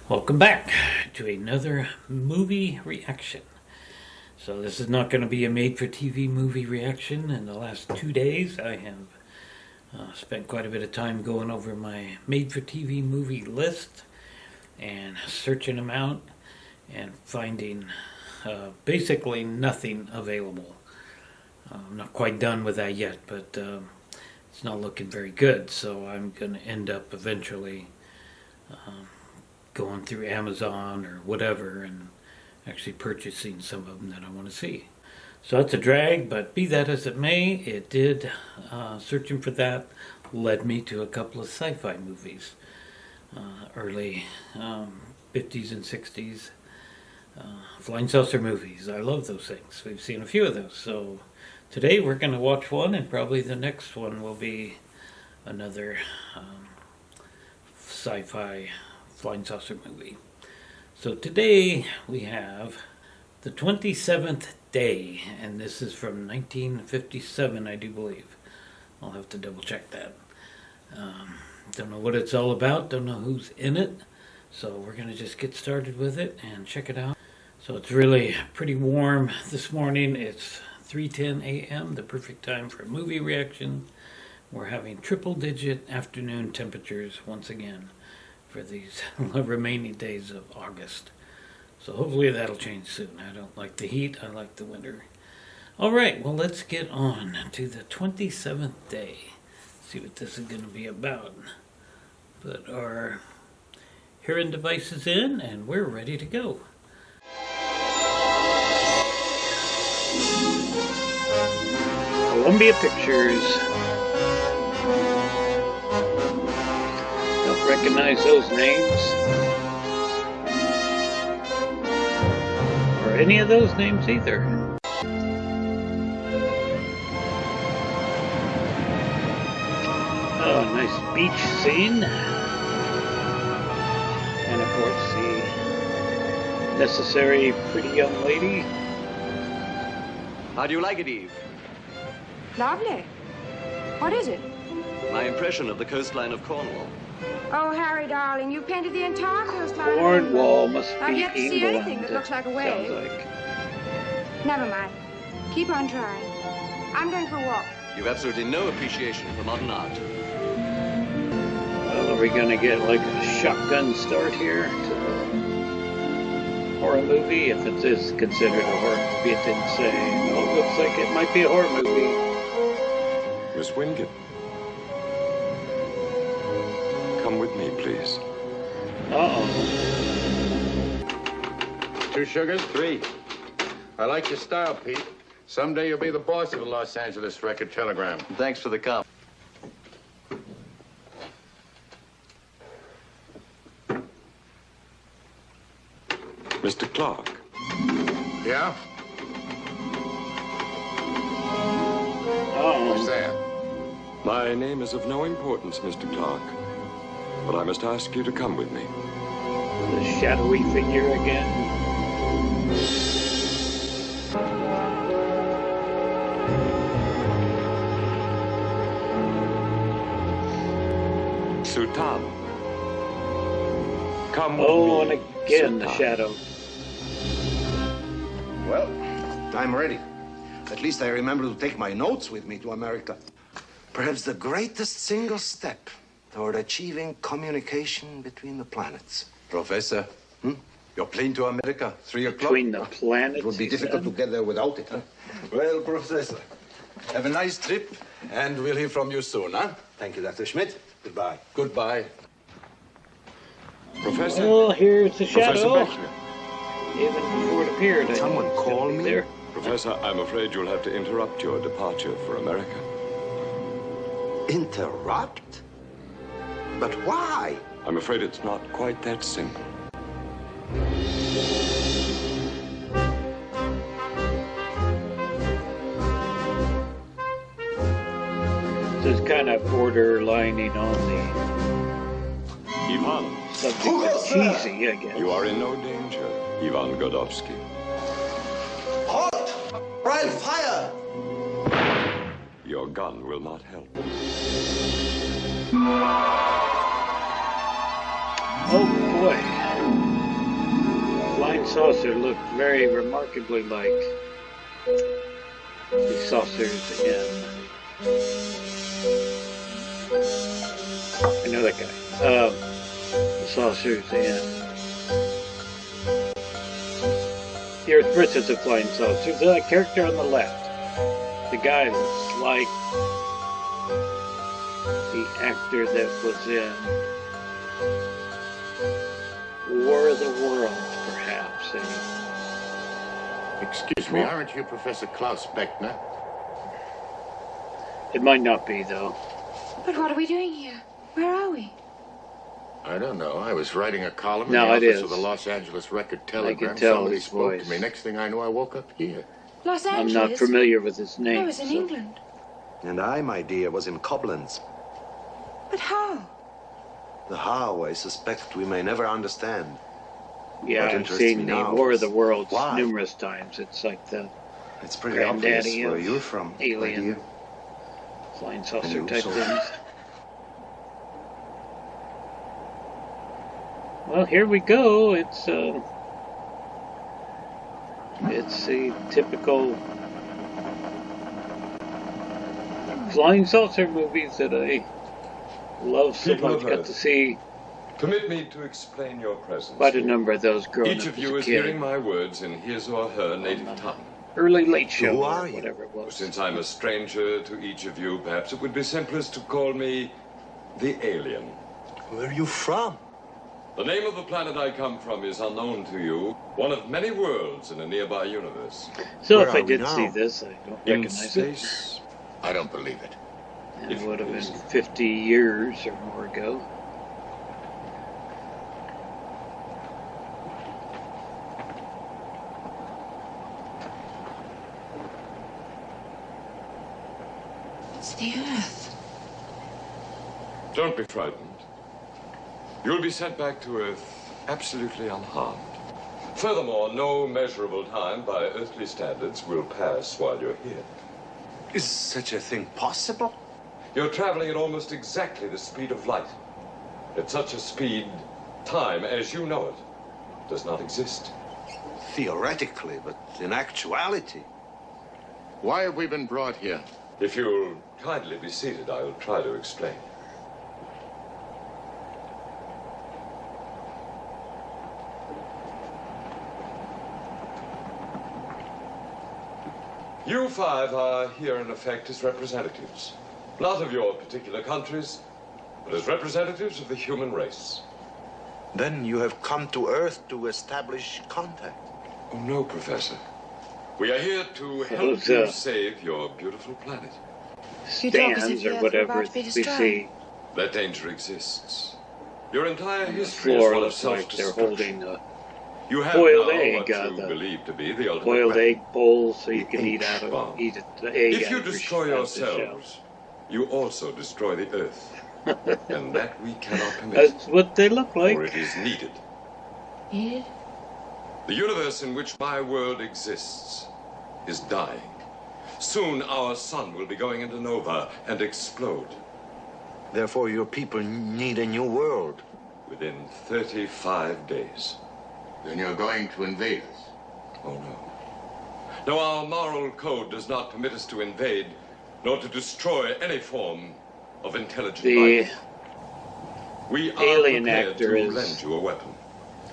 Welcome back to another movie reaction. So this is not going to be a made-for-TV movie reaction. In the last 2 days I have spent quite a bit of time going over my made-for-TV movie list and searching them out and finding basically nothing available. I'm not quite done with that yet, but it's not looking very good, so I'm going to end up eventually going through Amazon or whatever and actually purchasing some of them that I want to see. So that's a drag, but be that as it may, it did, searching for that led me to a couple of sci-fi movies, early 50s and 60s, flying saucer movies. I love those things. We've seen a few of those. So today we're going to watch one, and probably the next one will be another sci-fi flying saucer movie. So today we have The 27th Day, and this is from 1957, I do believe. I'll have to double check that. Don't know what it's all about, don't know who's in it, so we're going to just get started with it and check it out. So it's really pretty warm this morning. It's 3:10 a.m., the perfect time for a movie reaction. We're having triple-digit afternoon temperatures once again for these remaining days of August. So hopefully that'll change soon. I don't like the heat, I like the winter. Alright, well, let's get on to The 27th Day. See what this is going to be about. Put our hearing devices in and we're ready to go. Columbia Pictures. Don't recognize those names. Or any of those names either. Oh, nice beach scene. And of course the necessary pretty young lady. How do you like it, Eve? Lovely. What is it? My impression of the coastline of Cornwall. Oh, Harry, darling, you painted the entire coastline. Cornwall must be I've yet to see anything England, that looks like a wave. sounds like. Never mind. Keep on trying. I'm going for a walk. You've absolutely no appreciation for modern art. Well, are we going to get like a shotgun start here to a horror movie? If it is considered a horror movie, it didn't say. Oh, it looks like it might be a horror movie. Miss Wingate, come with me, please. Uh-oh. 2 sugars? 3. I like your style, Pete. Someday you'll be the boss of the Los Angeles Record Telegram. Thanks for the cup. Mr. Clark, Yeah? Uh-oh. What's that? my name is of no importance, Mr. Clark, but I must ask you to come with me. The shadowy figure again. Sultan, come with Oh, and me. again the Sultan. shadow. Well, I'm ready. At least I remember to take my notes with me to America. Perhaps the greatest single step toward achieving communication between the planets. Professor, your plane to America, 3 o'clock? Between the planets. It would be he difficult to said. get there without it, huh? Well, Professor, have a nice trip, and we'll hear from you soon, huh? Thank you, Dr. Schmidt. Goodbye. Goodbye. Professor, Well, here's the Professor shadow. Beckley. Even before it appeared, I Someone knew it was gonna call be me? there. Professor, I'm afraid you'll have to interrupt your departure for America. Interrupt? But why? I'm afraid it's not quite that simple. This is kind of borderlining on the Ivan, subject of cheesy, I guess. you are in no danger, Ivan Godowski. Halt! Or I'll fire! Your gun will not help. Oh boy. saucer looked very remarkably like the saucers in... I know that guy. The saucers in... The Earth Princess of Flying Saucers. The character on the left. The guy looks like the actor that was in War of the Worlds, perhaps. Excuse me, aren't you Professor Klaus Beckner? It might not be, though. But what are we doing here? Where are we? I don't know. I was writing a column in No, the it office is. of the Los Angeles Record Telegram. tell Somebody his spoke voice. to me. Next thing I knew, I woke up here. Los I'm Angeles? not familiar with his name. I was in so- England. And I, my dear, was in Koblenz. But how? The how, I suspect we may never understand. Yeah, What I've interests seen me the now War of is the Worlds why? numerous times. It's like the It's pretty obvious Granddaddy where of you're from, my Alien. dear. flying saucer And you type saw- things. Well, here we go. It's the typical flying saucer movies that I love so People much. of Got Earth. to see Permit me to explain your presence. quite a here. number of those growing Each up of you as is a kid. hearing my words in his or her native tongue. Early late show Who or are you? whatever it was. Since I'm a stranger to each of you, perhaps it would be simplest to call me the alien. Where are you from? The name of the planet I come from is unknown to you, one of many worlds in a nearby universe. So Where if I are we did now? see this, I don't In recognize it. space, I don't believe it. And it If would have it been is. 50 years or more ago. It's the Earth. don't be frightened. You'll be sent back to Earth absolutely unharmed. Furthermore, no measurable time by earthly standards will pass while you're here. Is such a thing possible? You're traveling at almost exactly the speed of light. At such a speed, time, as you know it, does not exist. Theoretically, but in actuality. Why have we been brought here? If you'll kindly be seated, I'll try to explain. You five are here in effect as representatives, not of your particular countries, but as representatives of the human race. Then you have come to Earth to establish contact. Oh, no, Professor. We are here to help Those, you save your beautiful planet. You talk as if Stands the or Earth were whatever about to be we destroyed. see. That danger exists. Your entire The history is floor one of looks like they're self-destruction. holding a You have boiled now egg, what you the believe to be the ultimate boiled weapon. egg bowl so you can eat H-bomb. eat the egg If out you of your destroy out of the shell. yourselves, you also destroy the Earth. And that we cannot permit, That's what they look like. for it is needed. Needed? The universe in which my world exists is dying. Soon our sun will be going into nova and explode. Therefore, your people need a new world. Within 35 days. Then you're going to invade us. Oh, no. No, our moral code does not permit us to invade, nor to destroy any form of intelligent The life. We are alien prepared actor to is lend you a weapon.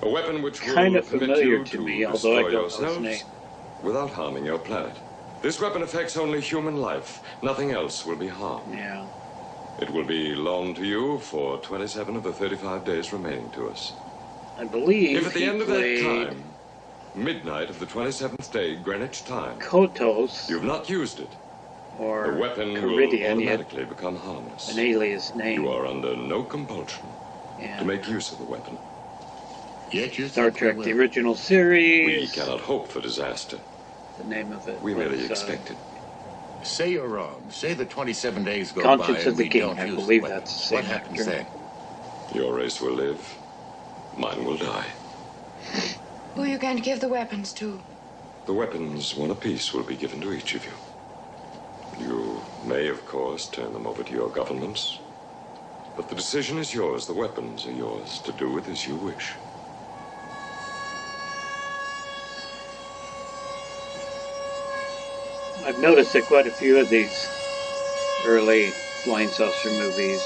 A weapon which will kind of permit familiar you to to me, although I destroy don't know his yourselves name. without harming your planet. This weapon affects only human life. Nothing else will be harmed. Yeah. It will be loaned to you for 27 of the 35 days remaining to us. I believe If at the he end of that played time, midnight of the 27th day, Greenwich time, Kotos you've not used it, or the weapon will Caridian, he had automatically become harmless. an alias name. You are under no compulsion Yeah. to make use of the weapon. Yet you Star think we Trek, will. the original We series. cannot hope for disaster. The name of it We was, merely expect it. Say you're wrong. Say the 27 days go Conscience by of and the we King. don't I use believe the weapon. that's the same What happens actor. then? Your race will live. Mine will die. Who are you going to give the weapons to? The weapons, one apiece, will be given to each of you. You may, of course, turn them over to your governments. But the decision is yours. The weapons are yours to do with as you wish. I've noticed that quite a few of these early flying saucer movies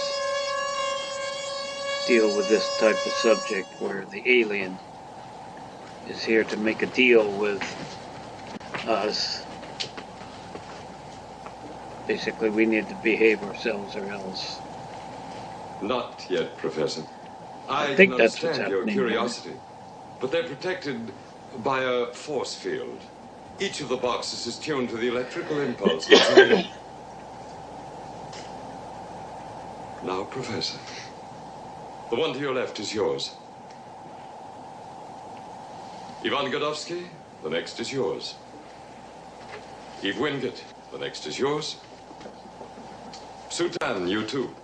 deal with this type of subject where the alien is here to make a deal with us. Basically, we need to behave ourselves or else. Not yet, Professor. I think can that's what's understand your happening curiosity, but they're protected by a force field. Each of the boxes is tuned to the electrical impulse. Now, Professor, the one to your left is yours. Ivan Godovsky, the next is yours. Eve Wingate, the next is yours. Sutan, you too.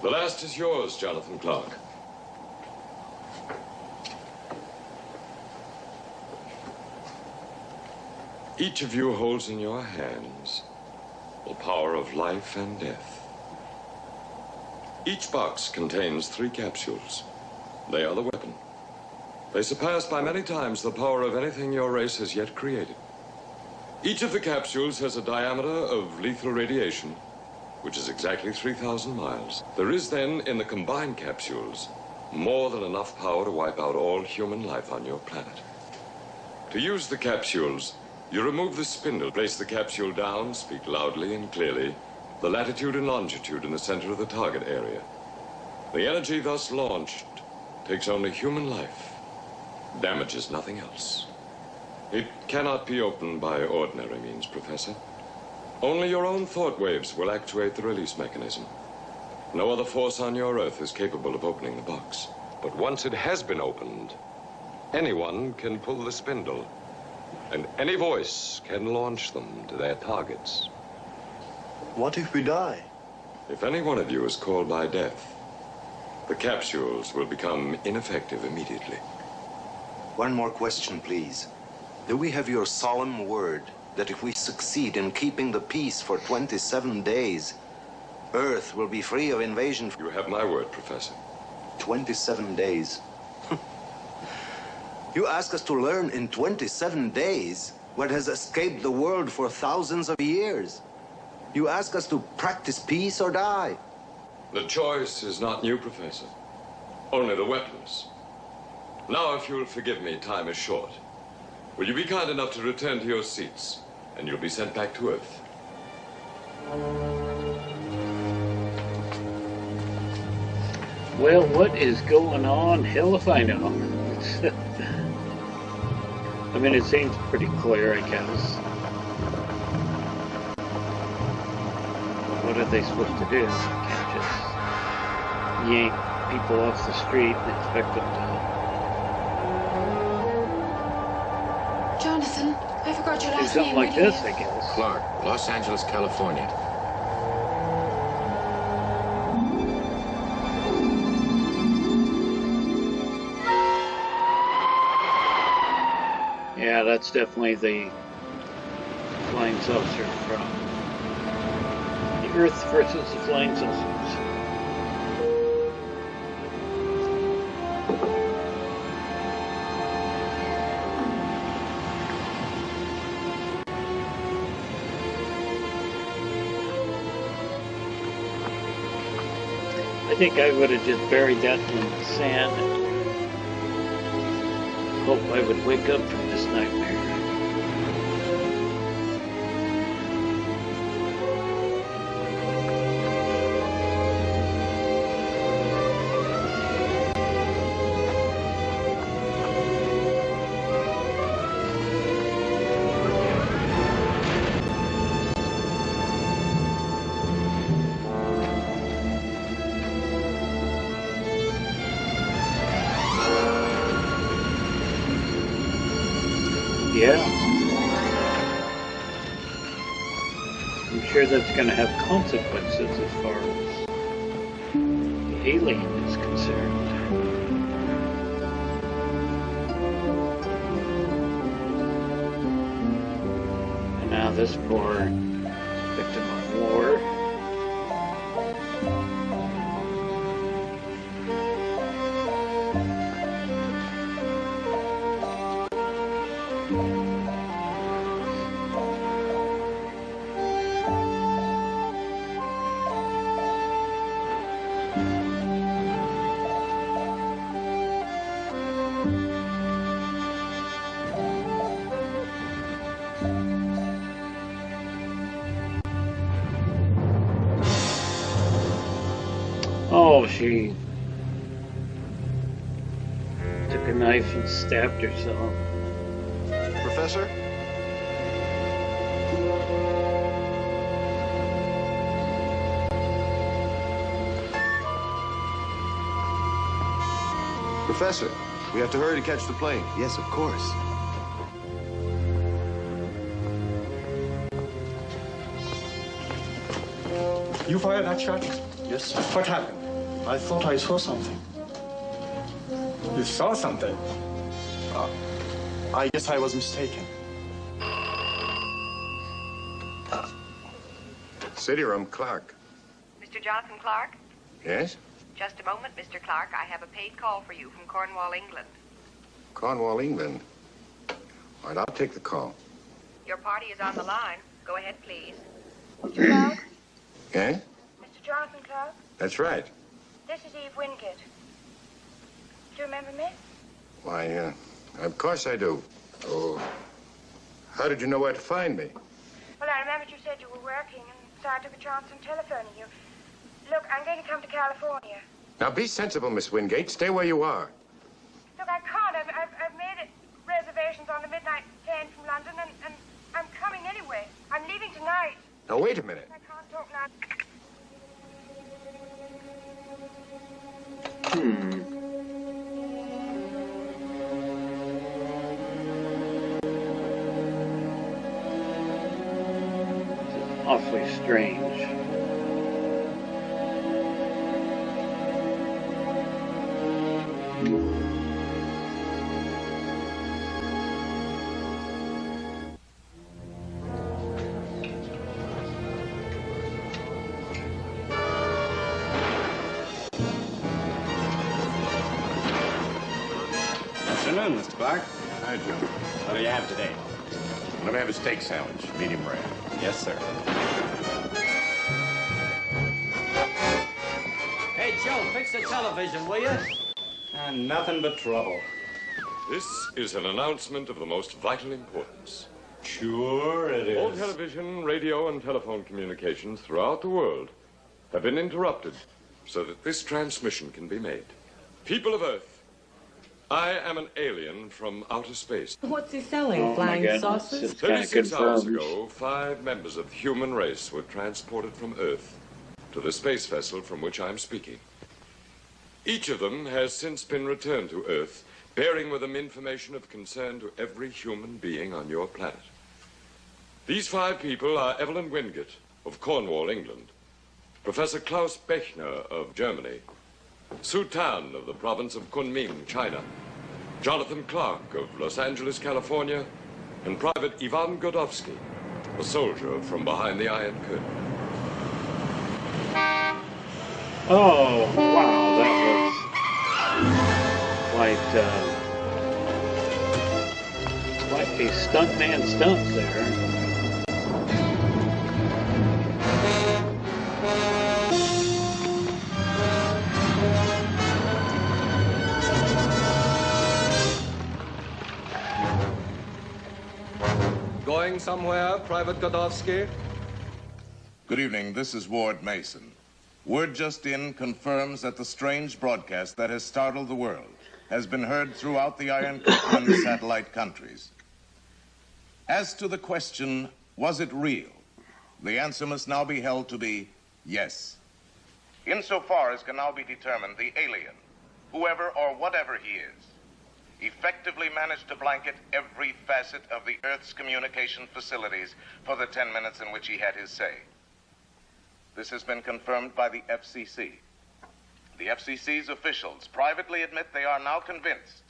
The last is yours, Jonathan Clark. Each of you holds in your hands the power of life and death. Each box contains 3 capsules. They are the weapon. They surpass by many times the power of anything your race has yet created. Each of the capsules has a diameter of lethal radiation, which is exactly 3,000 miles. There is then, in the combined capsules, more than enough power to wipe out all human life on your planet. To use the capsules, you remove the spindle, place the capsule down, speak loudly and clearly, the latitude and longitude in the center of the target area. The energy thus launched takes only human life, damages nothing else. It cannot be opened by ordinary means, Professor. Only your own thought waves will actuate the release mechanism. No other force on your Earth is capable of opening the box. But once it has been opened, anyone can pull the spindle, and any voice can launch them to their targets. What if we die? If any one of you is called by death, the capsules will become ineffective immediately. One more question, please. Do we have your solemn word that if we succeed in keeping the peace for 27 days, Earth will be free of invasion? You have my word, Professor. 27 days. You ask us to learn in 27 days what has escaped the world for thousands of years. You ask us to practice peace or die. The choice is not new, Professor. Only the weapons. Now, if you'll forgive me, time is short. Will you be kind enough to return to your seats, and you'll be sent back to Earth? Well, what is going on? Hell if I know. I mean, it seems pretty clear, I guess. What are they supposed to do? You can't just yank people off the street and expect them Jonathan, I forgot your to do last something name. like this, I guess. Clark, Los Angeles, California. Yeah, that's definitely the flying saucer from the Earth versus the flying saucers. I think I would have just buried that in the sand and hope I would wake up from this nightmare. Yeah. I'm sure that's going to have consequences as far as the alien is concerned. And now this poor victim of war. she took a knife and stabbed herself. Professor? Professor, we have to hurry to catch the plane. Yes, of course. You fired that shot? Yes. What happened? I thought I saw something. You saw something? I guess I was mistaken. City room, Clark. Mr. Jonathan Clark? Yes? Just a moment, Mr. Clark. I have a paid call for you from Cornwall, England. Cornwall, England. All right, I'll take the call. Your party is on the line. Go ahead, please. Mr. Clark? Eh? Mr. Jonathan Clark? That's right. This is Eve Wingate. Do you remember me? Why, of course I do. Oh, how did you know where to find me? Well, I remembered you said you were working, and so I took a chance on telephoning you. Look, I'm going to come to California. Now, be sensible, Miss Wingate. Stay where you are. Look, I can't. I've made reservations on the midnight plane from London, and I'm coming anyway. I'm leaving tonight. Now, wait a minute. I can't talk now. Awfully strange. Afternoon, Mr. Clark. Hi, Joe. What do you have today? Let me have a steak sandwich, medium rare. Yes, sir. Hey, Joe, fix the television, will you? Nothing but trouble. This is an announcement of the most vital importance. Sure it is. All television, radio, and telephone communications throughout the world have been interrupted so that this transmission can be made. People of Earth, I am an alien from outer space. What's he selling? Flying saucers? 36 hours ago, 5 members of the human race were transported from Earth to the space vessel from which I'm speaking. Each of them has since been returned to Earth, bearing with them information of concern to every human being on your planet. These 5 people are Evelyn Wingate of Cornwall, England, Professor Klaus Bechner of Germany, Su Tan of the province of Kunming, China, Jonathan Clark of Los Angeles, California, and Private Ivan Godofsky, a soldier from behind the Iron Curtain. Oh, wow, that was quite a stuntman stunt there. Going somewhere, Private Godofsky? Good evening. This is Ward Mason. Word just in confirms that the strange broadcast that has startled the world has been heard throughout the Iron Curtain and the satellite countries. As to the question, was it real? The answer must now be held to be yes. Insofar as can now be determined, the alien, whoever or whatever he is, effectively managed to blanket every facet of the Earth's communication facilities for the 10 minutes in which he had his say. This has been confirmed by the FCC. The FCC's officials privately admit they are now convinced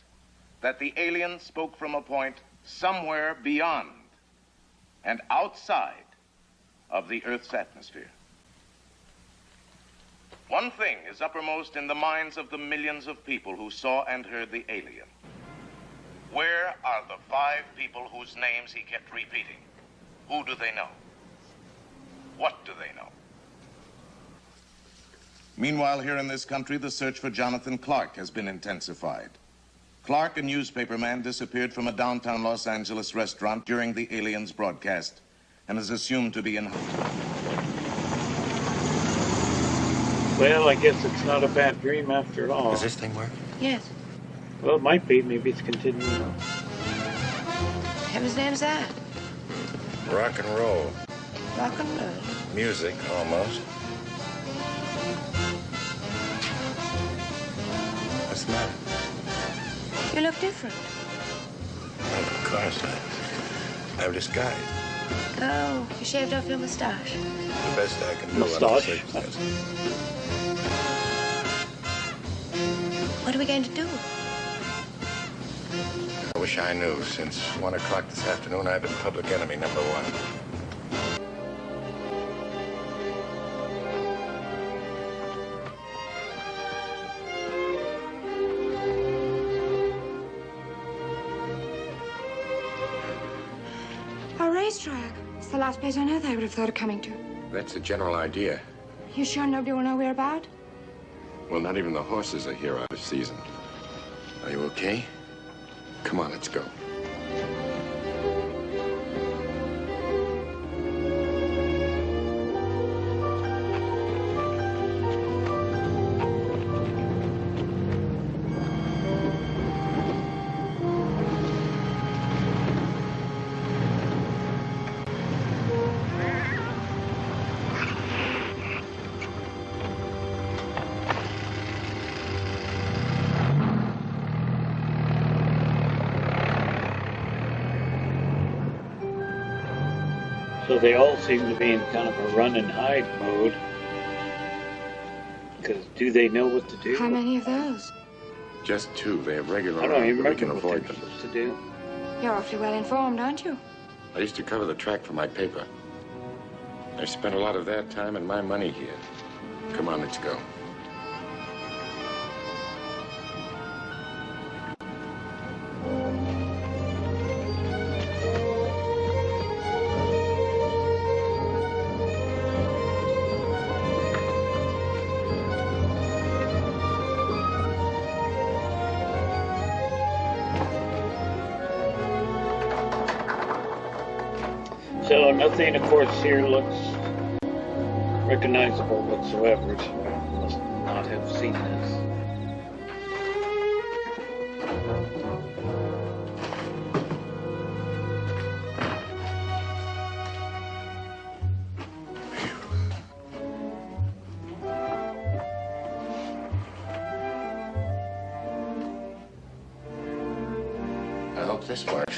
that the alien spoke from a point somewhere beyond and outside of the Earth's atmosphere. One thing is uppermost in the minds of the millions of people who saw and heard the alien. Where are the 5 people whose names he kept repeating? Who do they know? What do they know? Meanwhile, here in this country, the search for Jonathan Clark has been intensified. Clark, a newspaperman, disappeared from a downtown Los Angeles restaurant during the alien's broadcast and is assumed to be in... Well, I guess it's not a bad dream after all. Does this thing work? Yes. Well, it might be. Maybe it's continuing on. Heaven's name's that? Rock and roll. Rock and roll. Music, almost. What's the matter? You look different. Well, of course, I'm disguised. Oh, you shaved off your mustache. The best I can do under the Mustache. circumstances. What are we going to do? I wish I knew. Since 1 o'clock this afternoon, I've been public enemy number 1. A racetrack. It's the last place on earth I would have thought of coming to. That's the general idea. You sure nobody will know we're about? Well, not even the horses are here out of season. Are you okay? Come on, let's go. So they all seem to be in kind of a run and hide mode. Because do they know what to do? How many of those? Just 2. They have regular I don't even rounds, but we remember can what avoid they're them. supposed to do. You're awfully well informed, aren't you? I used to cover the track for my paper. I spent a lot of that time and my money here. Come on, let's go. So nothing, of course, here looks recognizable whatsoever. So I must not have seen this. I hope this works.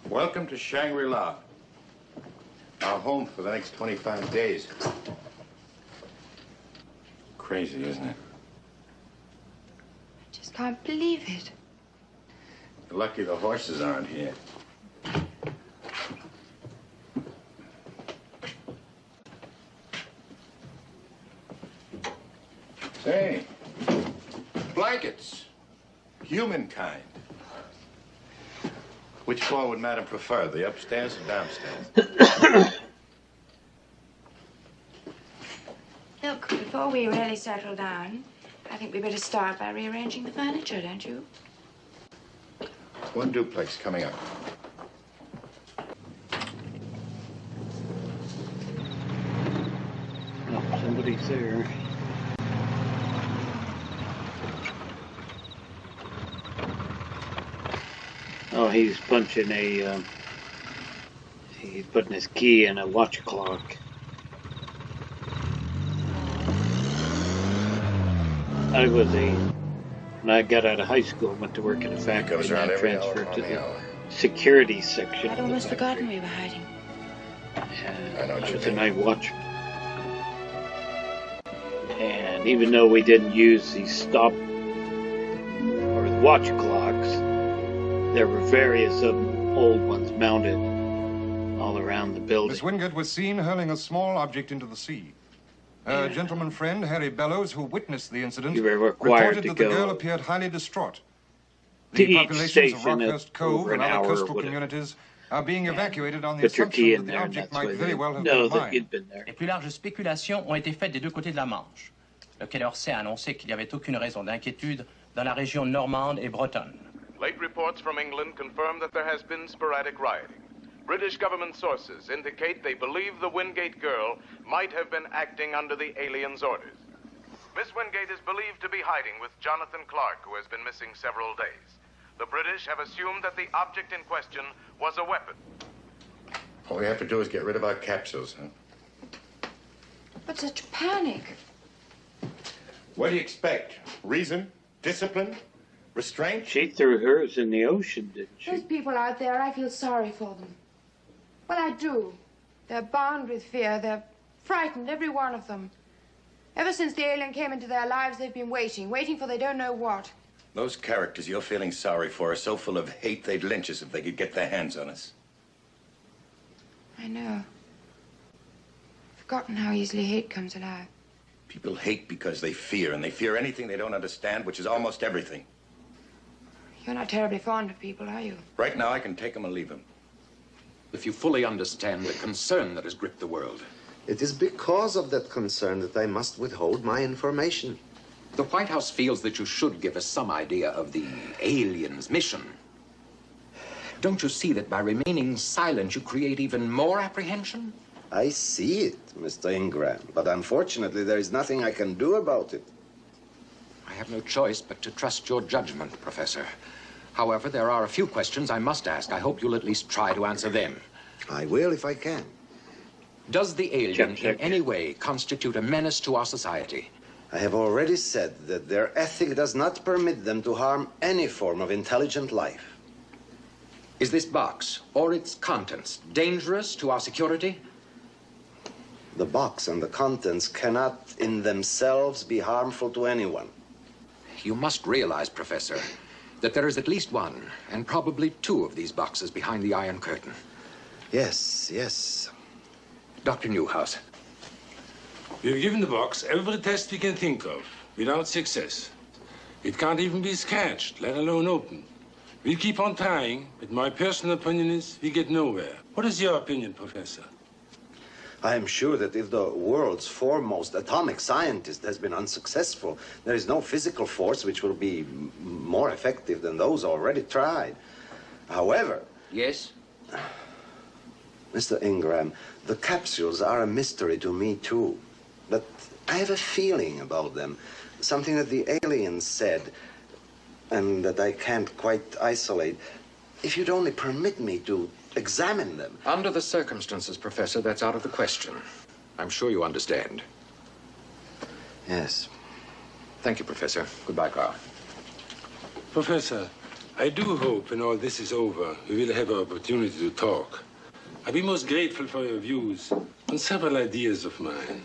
Welcome to Shangri-La, our home for the next 25 days. Crazy, isn't it? Just can't believe it. You're lucky the horses aren't here. Say, blankets, humankind. Which floor would Madam prefer, the upstairs or downstairs? Look, before we really settle down, I think we better start by rearranging the furniture, don't you? One duplex coming up. Oh, somebody's there. Oh, he's punching a, he's putting his key in a watch clock. When I got out of high school, went to work in a factory, Goes and around I every hour transferred to on the the hour. security section. I'd of the almost factory. forgotten we were hiding. I know what I you was a mean. night watchman. And even though we didn't use the stop or the watch clocks, there were various of them, old ones mounted all around the building. Miss Wingate was seen hurling a small object into the sea. Her gentleman friend, Harry Bellows, who witnessed the incident, You were required reported to that the go girl appeared highly distraught. to The each populations of station at Rockhurst Cove over and an other hour or coastal whatever. communities are being evacuated on the Put your key assumption in that the there, and object that's might why very they well have know been that mine. you'd been there. Les plus larges spéculations ont été faites des 2 côtés de la Manche. Le Quai d'Orsay a annoncé qu'il n'y avait aucune raison d'inquiétude dans la région normande et bretonne. Late reports from England confirm that there has been sporadic rioting. British government sources indicate they believe the Wingate girl might have been acting under the aliens' orders. Miss Wingate is believed to be hiding with Jonathan Clark, who has been missing several days. The British have assumed that the object in question was a weapon. All we have to do is get rid of our capsules, huh? But such panic. What do you expect? Reason? Discipline? Restraint? She threw hers in the ocean, didn't she? Those people out there, I feel sorry for them. Well, I do. They're bound with fear. They're frightened, every one of them. Ever since the alien came into their lives, they've been waiting for they don't know what. Those characters you're feeling sorry for are so full of hate they'd lynch us if they could get their hands on us. I know. Forgotten how easily hate comes alive. People hate because they fear, and they fear anything they don't understand, which is almost everything. You're not terribly fond of people, are you? Right now, I can take them or leave them. If you fully understand the concern that has gripped the world. It is because of that concern that I must withhold my information. The White House feels that you should give us some idea of the aliens' mission. Don't you see that by remaining silent, you create even more apprehension? I see it, Mr. Ingram, but unfortunately there is nothing I can do about it. I have no choice but to trust your judgment, Professor. However, there are a few questions I must ask. I hope you'll at least try to answer them. I will if I can. Does the alien in any way constitute a menace to our society? I have already said that their ethic does not permit them to harm any form of intelligent life. Is this box or its contents dangerous to our security? The box and the contents cannot in themselves be harmful to anyone. You must realize, Professor, that there is at least one, and probably two of these boxes behind the Iron Curtain. Yes, yes. Dr. Newhouse. We've given the box every test we can think of, without success. It can't even be scratched, let alone opened. We'll keep on trying, but my personal opinion is we get nowhere. What is your opinion, Professor? I am sure that if the world's foremost atomic scientist has been unsuccessful, there is no physical force which will be more effective than those already tried. However... Yes? Mr. Ingram, the capsules are a mystery to me, too. But I have a feeling about them. Something that the aliens said, and that I can't quite isolate. If you'd only permit me to examine them. Under the circumstances, Professor, that's out of the question. I'm sure you understand. Yes. Thank you, Professor. Goodbye, Carl. Professor, I do hope when all this is over, we will have an opportunity to talk. I'd be most grateful for your views on several ideas of mine.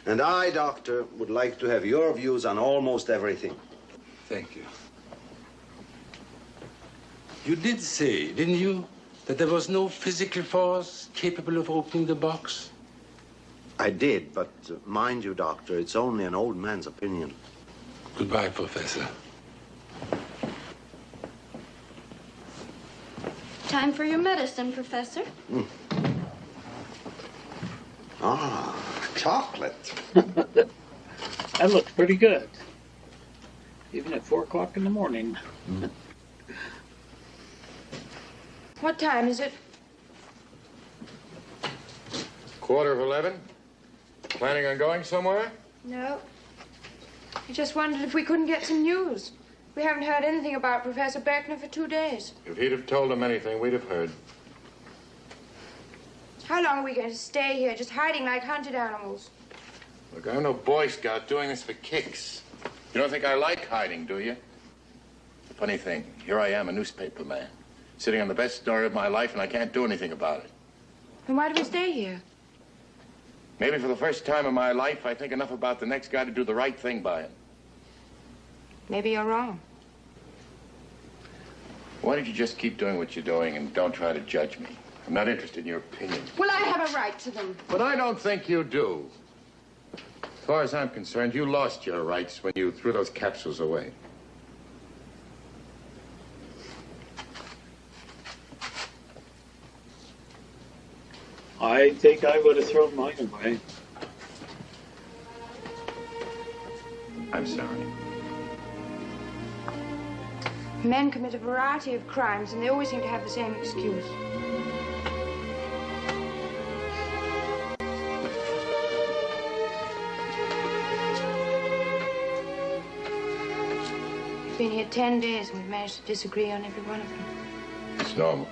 And I, Doctor, would like to have your views on almost everything. Thank you. You did say, didn't you, that there was no physical force capable of opening the box? I did, but mind you, Doctor, it's only an old man's opinion. Goodbye, Professor. Time for your medicine, Professor. Ah, chocolate. That looks pretty good. Even at 4 o'clock in the morning. What time is it? 11:15? Planning on going somewhere? No. I just wondered if we couldn't get some news. We haven't heard anything about Professor Beckner for 2 days. If he'd have told them anything, we'd have heard. How long are we going to stay here, just hiding like hunted animals? Look, I'm no Boy Scout doing this for kicks. You don't think I like hiding, do you? Funny thing, here I am, a newspaper man, sitting on the best story of my life, and I can't do anything about it. Then why do we stay here? Maybe for the first time in my life, I think enough about the next guy to do the right thing by him. Maybe you're wrong. Why don't you just keep doing what you're doing and don't try to judge me? I'm not interested in your opinion. Well, I have a right to them. But I don't think you do. As far as I'm concerned, you lost your rights when you threw those capsules away. I think I would have thrown mine away. I'm sorry. Men commit a variety of crimes, and they always seem to have the same excuse. We've been here 10 days, and we've managed to disagree on every one of them. It's normal.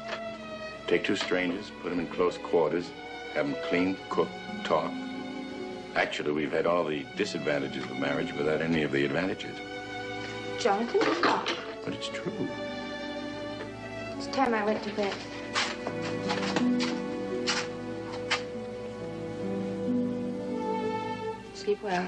Take two strangers, put them in close quarters, have them clean, cook, talk. Actually, we've had all the disadvantages of marriage without any of the advantages. Jonathan, stop. But it's true. It's time I went to bed. Sleep well.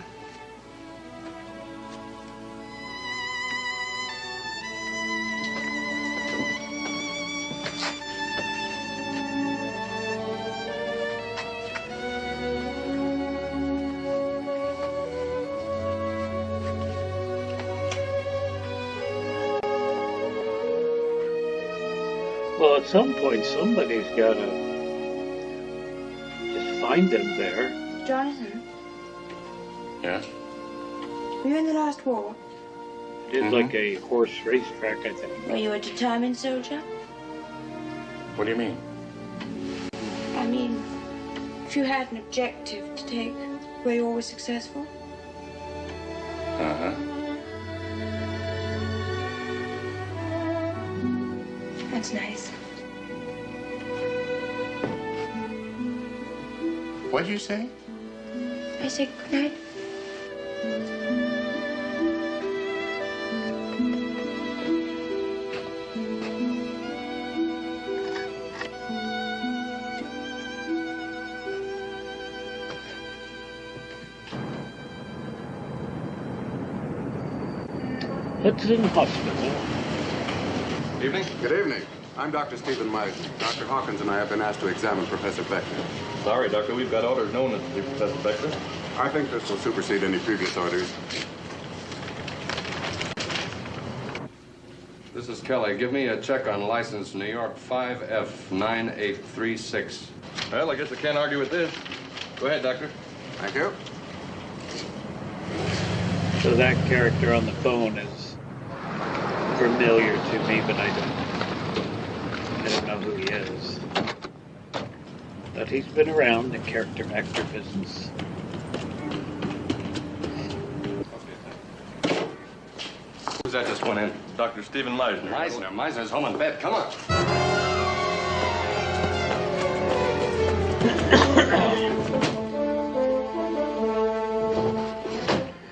Well, at some point, somebody's got to just find them there. Jonathan, Yeah? were you in the last war? It is like a horse racetrack, I think. Were you a determined soldier? What do you mean? I mean, if you had an objective to take, were you always successful? Uh-huh. That's nice. What'd you say? I said good night. Hudson Hospital. Evening. Good evening. I'm Dr. Stephen Meisner. Dr. Hawkins and I have been asked to examine Professor Beckner. Sorry, Doctor, we've got orders known as to Professor Beckner. I think this will supersede any previous orders. This is Kelly. Give me a check on license New York 5F9836. Well, I guess I can't argue with this. Go ahead, Doctor. Thank you. So that character on the phone is familiar to me, but I don't know who he is. But he's been around the character actor business. Who's that just went in? Dr. Stephen Meisner. Meisner's home in bed. Come on.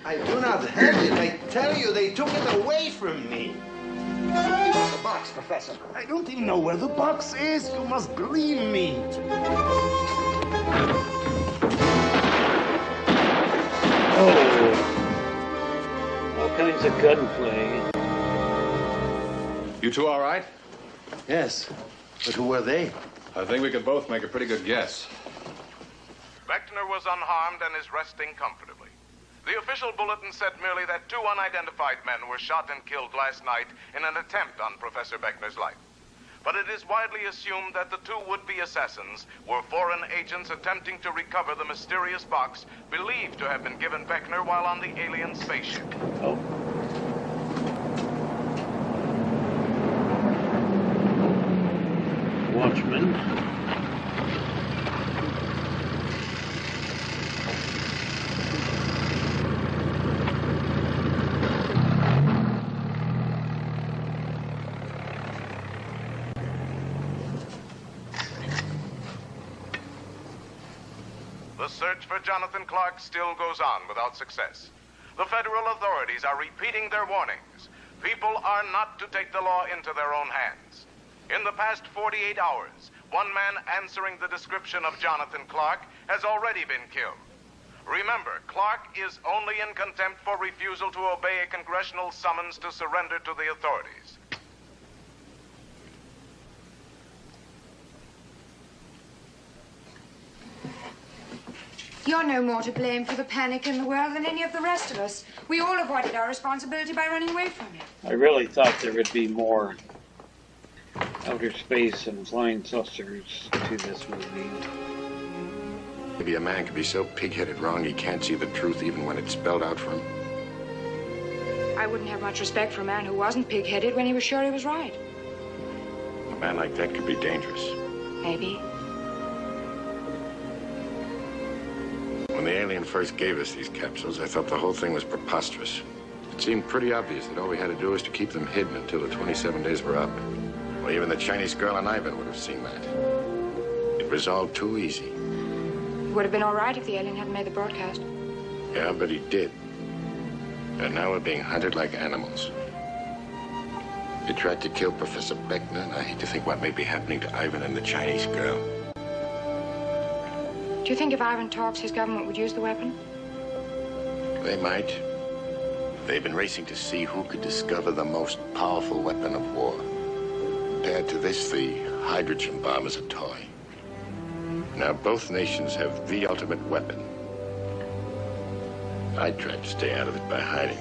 I do not have it. I tell you, they took it away from me. The box, Professor. I don't even know where the box is. You must believe me. Oh, all kinds of gunplay. You two all right? Yes, but who were they? I think we could both make a pretty good guess. Beckner was unharmed and is resting comfortably. The official bulletin said merely that two unidentified men were shot and killed last night in an attempt on Professor Beckner's life. But it is widely assumed that the two would-be assassins were foreign agents attempting to recover the mysterious box believed to have been given Beckner while on the alien spaceship. Oh. Watchmen. The search for Jonathan Clark still goes on without success. The federal authorities are repeating their warnings. People are not to take the law into their own hands. In the past 48 hours, one man answering the description of Jonathan Clark has already been killed. Remember, Clark is only in contempt for refusal to obey a congressional summons to surrender to the authorities. You're no more to blame for the panic in the world than any of the rest of us. We all avoided our responsibility by running away from it. I really thought there would be more outer space and flying saucers to this movie. Maybe a man can be so pig-headed wrong he can't see the truth even when it's spelled out for him. I I wouldn't have much respect for a man who wasn't pig-headed when he was sure he was right. A man like that could be dangerous. Maybe. When the alien first gave us these capsules, I thought the whole thing was preposterous. It seemed pretty obvious that all we had to do was to keep them hidden until the 27 days were up. Well, even the Chinese girl and Ivan would have seen that. It was all too easy. It would have been all right if the alien hadn't made the broadcast. Yeah, but he did. And now we're being hunted like animals. They tried to kill Professor Beckner, and I hate to think what may be happening to Ivan and the Chinese girl. Do you think if Ivan talks, his government would use the weapon? They might. They've been racing to see who could discover the most powerful weapon of war. Compared to this, the hydrogen bomb is a toy. Now both nations have the ultimate weapon. I tried to stay out of it by hiding.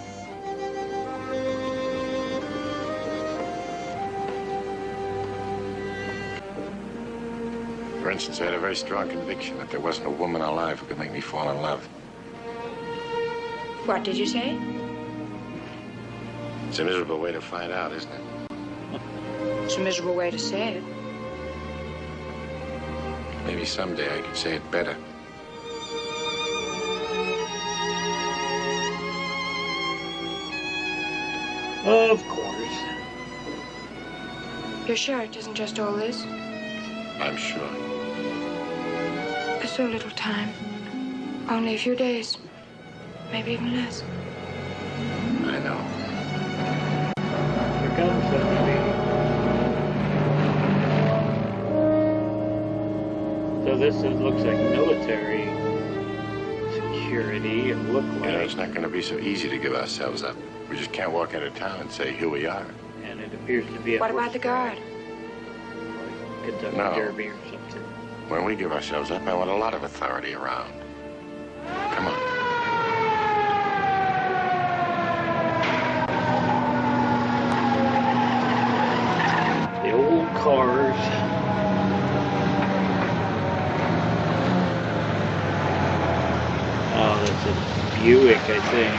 For instance, I had a very strong conviction that there wasn't a woman alive who could make me fall in love. What did you say? It's a miserable way to find out, isn't it? It's a miserable way to say it. Maybe someday I could say it better. Of course. You're sure it isn't just all this? I'm sure. For so little time. Only a few days. Maybe even less. I know. Here comes somebody. So this looks like military security. It looked like. You know, it's not going to be so easy to give ourselves up. We just can't walk into town and say, here we are. And it appears to be a What about the guard? Kentucky No. Derby or something. When we give ourselves up, I want a lot of authority around. Come on. The old cars. Oh, that's a Buick, I think.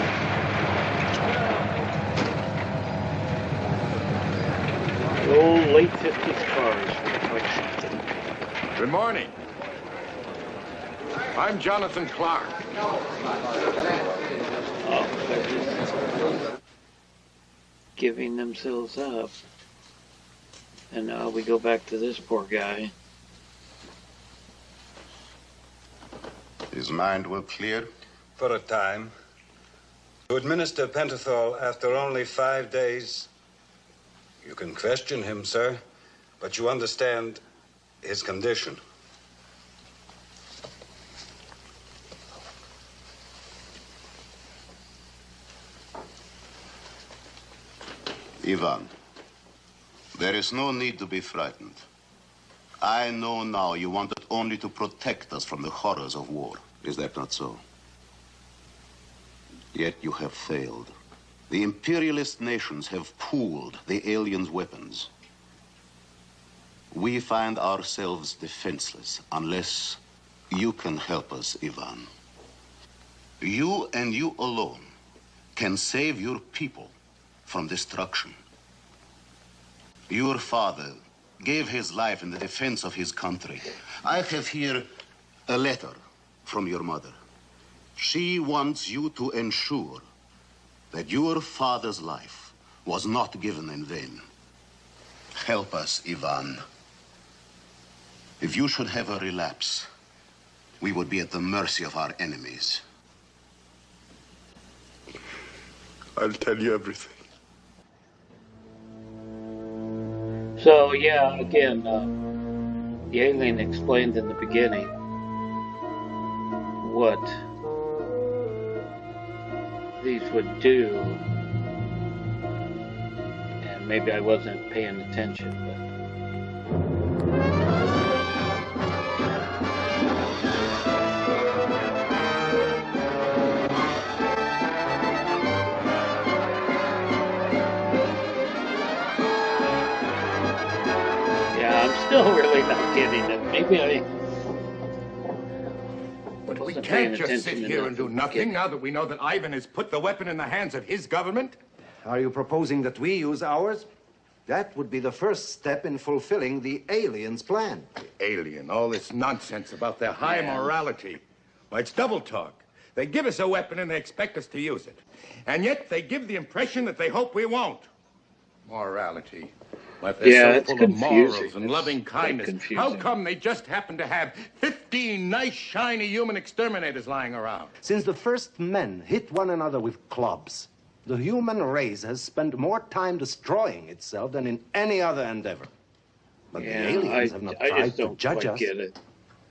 The old late 50s cars look like something. Good morning. I'm Jonathan Clark. Oh, they're just giving themselves up. And now we go back to this poor guy. His mind will clear? For a time. To administer pentothal after only 5 days. You can question him, sir, but you understand his condition. Ivan, there is no need to be frightened. I know now you wanted only to protect us from the horrors of war. Is that not so? Yet you have failed. The imperialist nations have pooled the aliens' weapons. We find ourselves defenseless unless you can help us, Ivan. You and you alone can save your people from destruction. Your father gave his life in the defense of his country. I have here a letter from your mother. She wants you to ensure that your father's life was not given in vain. Help us, Ivan. If you should have a relapse, we would be at the mercy of our enemies. I'll tell you everything. So, yeah, again, the alien explained in the beginning what these would do, and maybe I wasn't paying attention, yeah, I'm still really not getting it. Maybe I But we wasn't paying can't just sit attention here enough and do at the nothing beginning. now that we know that Ivan has put the weapon in the hands of his government. Are you proposing that we use ours? That would be the first step in fulfilling the aliens' plan. Alien, all this nonsense about their high morality. Well, it's double talk. They give us a weapon and they expect us to use it. And yet they give the impression that they hope we won't. Morality. Well, if they're so full of morals and loving kindness, how come they just happen to have 15 nice, shiny human exterminators lying around? Since the first men hit one another with clubs, the human race has spent more time destroying itself than in any other endeavor. But the aliens have not tried to judge us.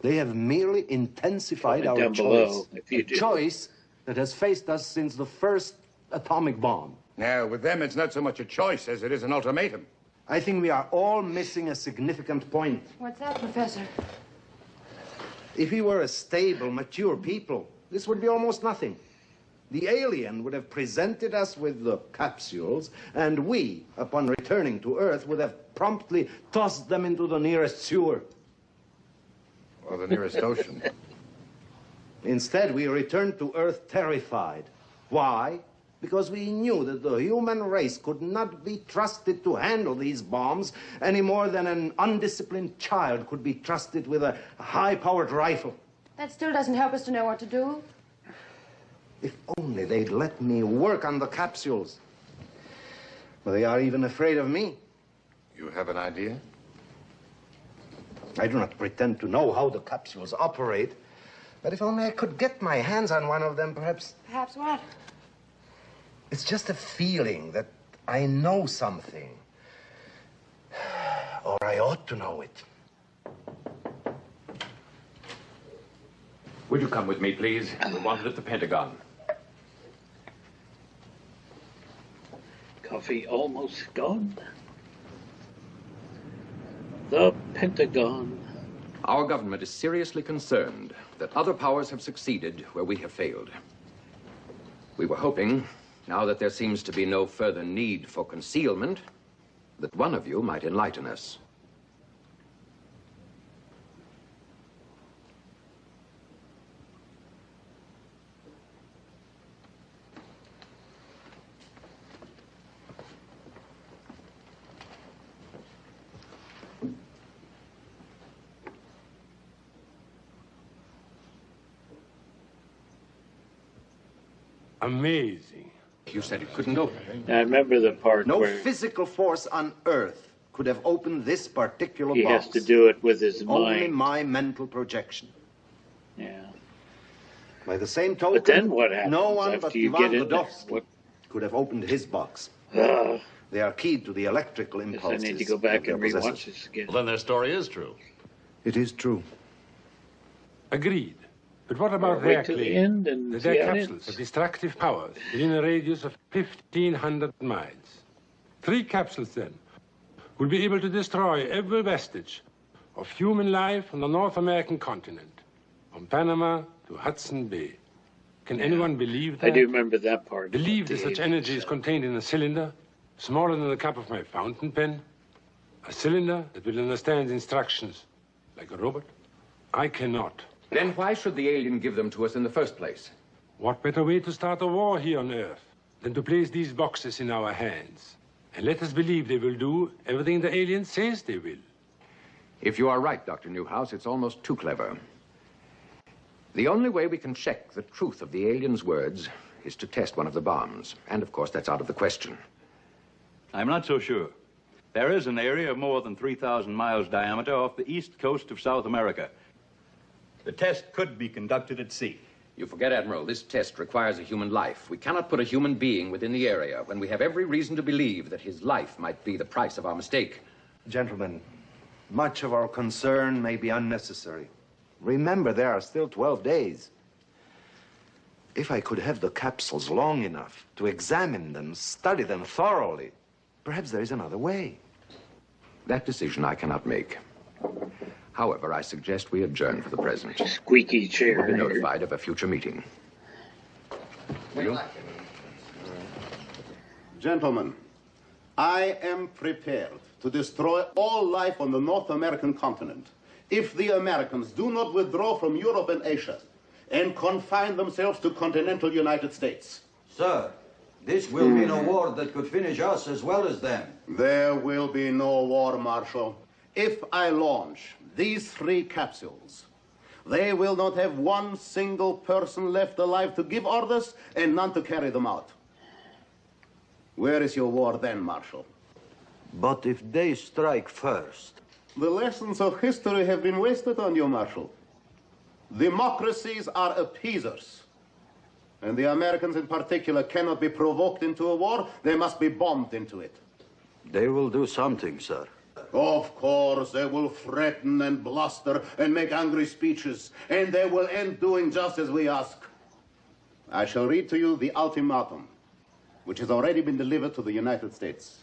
They have merely intensified our choice. A choice that has faced us since the first atomic bomb. Now, with them, it's not so much a choice as it is an ultimatum. I think we are all missing a significant point. What's that, Professor? If we were a stable, mature people, this would be almost nothing. The alien would have presented us with the capsules, and we, upon returning to Earth, would have promptly tossed them into the nearest sewer. Or the nearest ocean. Instead, we returned to Earth terrified. Why? Because we knew that the human race could not be trusted to handle these bombs any more than an undisciplined child could be trusted with a high-powered rifle. That still doesn't help us to know what to do. If only they'd let me work on the capsules. But they are even afraid of me. You have an idea? I do not pretend to know how the capsules operate, but if only I could get my hands on one of them, perhaps... Perhaps what? It's just a feeling that I know something. Or I ought to know it. Would you come with me, please? We're wanted at the Pentagon. Coffee almost gone. The Pentagon. Our government is seriously concerned that other powers have succeeded where we have failed. We were hoping, now that there seems to be no further need for concealment, that one of you might enlighten us. Amazing. You said it couldn't open. I remember the part no where physical force on Earth could have opened this particular he box. has to do it with his Only mind. my mental projection. Yeah. By the same token, But then what happens no one after but you Ivan get in there? Vodovsky could have opened his box. Ugh. They are keyed to the electrical Guess impulses. I need to go back and of their rewatch possessors. this again. Well, then their story is true. It is true. Agreed. But what about Wait their till the claim end and that see their how it capsules ends. have destructive powers within a radius of 1,500 miles? 3 capsules, then, will be able to destroy every vestige of human life on the North American continent, from Panama to Hudson Bay. Can anyone believe that? I do remember that part. Believe The that such aliens energy is said. contained in a cylinder smaller than the cup of my fountain pen? A cylinder that will understand instructions like a robot? I cannot. Then why should the alien give them to us in the first place? What better way to start a war here on Earth than to place these boxes in our hands? And let us believe they will do everything the alien says they will. If you are right, Dr. Newhouse, it's almost too clever. The only way we can check the truth of the alien's words is to test one of the bombs. And, of course, that's out of the question. I'm not so sure. There is an area of more than 3,000 miles diameter off the east coast of South America. The test could be conducted at sea. You forget, Admiral, this test requires a human life. We cannot put a human being within the area when we have every reason to believe that his life might be the price of our mistake. Gentlemen, much of our concern may be unnecessary. Remember, there are still 12 days. If I could have the capsules long enough to examine them, study them thoroughly, perhaps there is another way. That decision I cannot make. However, I suggest we adjourn for the present. Squeaky chair. We'll be notified of a future meeting. You? Gentlemen, I am prepared to destroy all life on the North American continent if the Americans do not withdraw from Europe and Asia and confine themselves to continental United States. Sir, This will mean a war that could finish us as well as them. There will be no war, Marshal. If I launch these 3 capsules, they will not have one single person left alive to give orders and none to carry them out. Where is your war then, Marshal? But if they strike first... The lessons of history have been wasted on you, Marshal. Democracies are appeasers. And the Americans in particular cannot be provoked into a war. They must be bombed into it. They will do something, sir. Of course, they will threaten and bluster and make angry speeches. And they will end doing just as we ask. I shall read to you the ultimatum, which has already been delivered to the United States.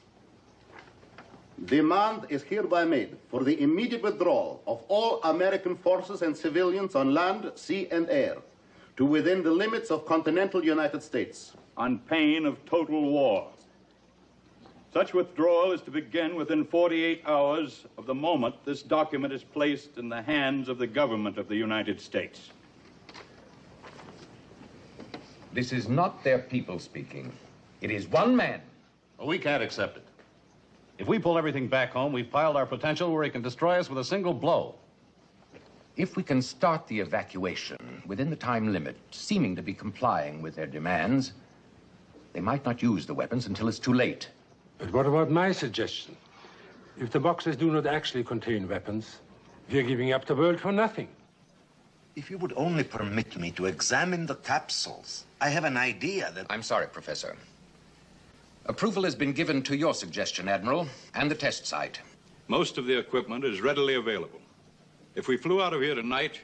Demand is hereby made for the immediate withdrawal of all American forces and civilians on land, sea, and air to within the limits of continental United States. On pain of total war. Such withdrawal is to begin within 48 hours of the moment this document is placed in the hands of the government of the United States. This is not their people speaking. It is one man. Well, we can't accept it. If we pull everything back home, we've piled our potential where he can destroy us with a single blow. If we can start the evacuation within the time limit, seeming to be complying with their demands, they might not use the weapons until it's too late. But what about my suggestion? If the boxes do not actually contain weapons, we are giving up the world for nothing. If you would only permit me to examine the capsules, I have an idea that... I'm sorry, Professor. Approval has been given to your suggestion, Admiral, and the test site. Most of the equipment is readily available. If we flew out of here tonight,